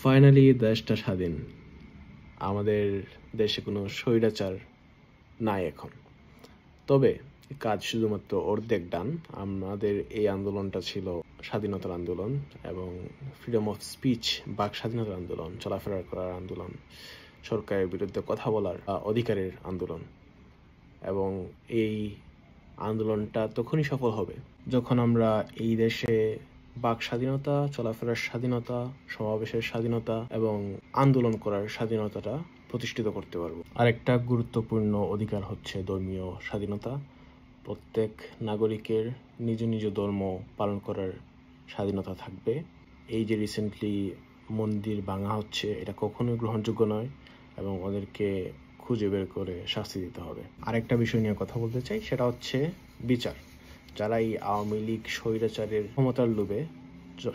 Finally দেশটা স্বাধীন। আমাদের দেশে কোনো স্বৈরাচার নাই এখন। তবে কাজ শুধুমাত্র অর্ধেক ডান। আমাদের এই আন্দোলনটা ছিল স্বাধীনতার আন্দোলন এবং ফ্রিডম অফ স্পিচ, বাক স্বাধীনতার আন্দোলন, চলাফেরা করার আন্দোলন, সরকারের বিরুদ্ধে কথা বলার অধিকারের আন্দোলন। এবং এই আন্দোলনটা তখনই সফল হবে যখন আমরা এই দেশে বাক স্বাধীনতা, চলাফেরার স্বাধীনতা, সমাবেশের স্বাধীনতা এবং আন্দোলন করার স্বাধীনতাটা প্রতিষ্ঠিত করতে পারবো। আরেকটা গুরুত্বপূর্ণ অধিকার হচ্ছে ধর্মীয় স্বাধীনতা। প্রত্যেক নাগরিকের নিজ নিজ ধর্ম পালন করার স্বাধীনতা থাকবে। এই যে রিসেন্টলি মন্দির ভাঙা হচ্ছে, এটা কখনোই গ্রহণযোগ্য নয় এবং ওদেরকে খুঁজে বের করে শাস্তি দিতে হবে। আরেকটা বিষয় নিয়ে কথা বলতে চাই, সেটা হচ্ছে বিচার। যারা এই আওয়ামী লীগ স্বৈরাচারের ক্ষমতার লোভে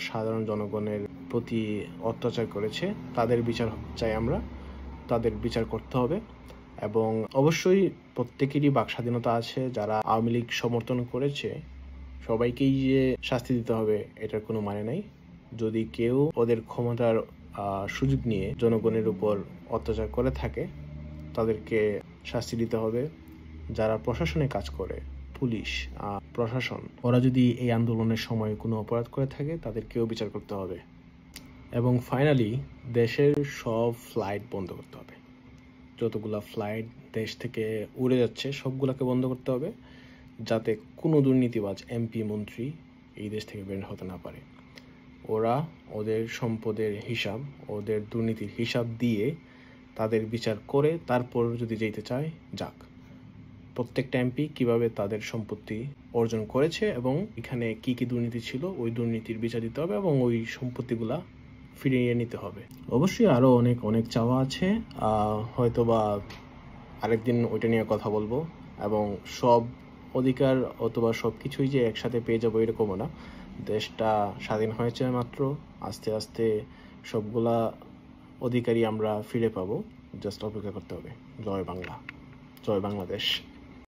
সাধারণ জনগণের প্রতি অত্যাচার করেছে, তাদের বিচার চাই আমরা। তাদের বিচার করতে হবে এবং অবশ্যই প্রত্যেকেরই বাক স্বাধীনতা আছে। যারা আওয়ামী লীগ সমর্থন করেছে সবাইকেই যে শাস্তি দিতে হবে এটার কোনো মানে নাই। যদি কেউ ওদের ক্ষমতার সুযোগ নিয়ে জনগণের উপর অত্যাচার করে থাকে তাদেরকে শাস্তি দিতে হবে। যারা প্রশাসনে কাজ করে, পুলিশ, প্রশাসন, ওরা যদি এই আন্দোলনের সময় কোনো অপরাধ করে থাকে তাদেরকেও বিচার করতে হবে। এবং ফাইনালি দেশের সব ফ্লাইট বন্ধ করতে হবে। যতগুলা ফ্লাইট দেশ থেকে উড়ে যাচ্ছে সবগুলাকে বন্ধ করতে হবে, যাতে কোনো দুর্নীতিবাজ এমপি মন্ত্রী এই দেশ থেকে বের হতে না পারে। ওরা ওদের সম্পদের হিসাব, ওদের দুর্নীতির হিসাব দিয়ে তাদের বিচার করে তারপর যদি যেতে চায় যাক। প্রত্যেকটা এমপি কিভাবে তাদের সম্পত্তি অর্জন করেছে এবং এখানে কি কি দুর্নীতি ছিল ওই দুর্নীতির বিচার দিতে হবে এবং ওই সম্পত্তিগুলা ফিরিয়ে নিতে হবে। অবশ্যই আরও অনেক অনেক চাওয়া আছে, হয়তোবা আরেকদিন ওইটা নিয়ে কথা বলবো। এবং সব অধিকার অথবা সব কিছুই যে একসাথে পেয়ে যাবো এরকমও না। দেশটা স্বাধীন হয়েছে মাত্র, আস্তে আস্তে সবগুলা অধিকারই আমরা ফিরে পাবো। জাস্ট অপেক্ষা করতে হবে। জয় বাংলা, জয় বাংলাদেশ।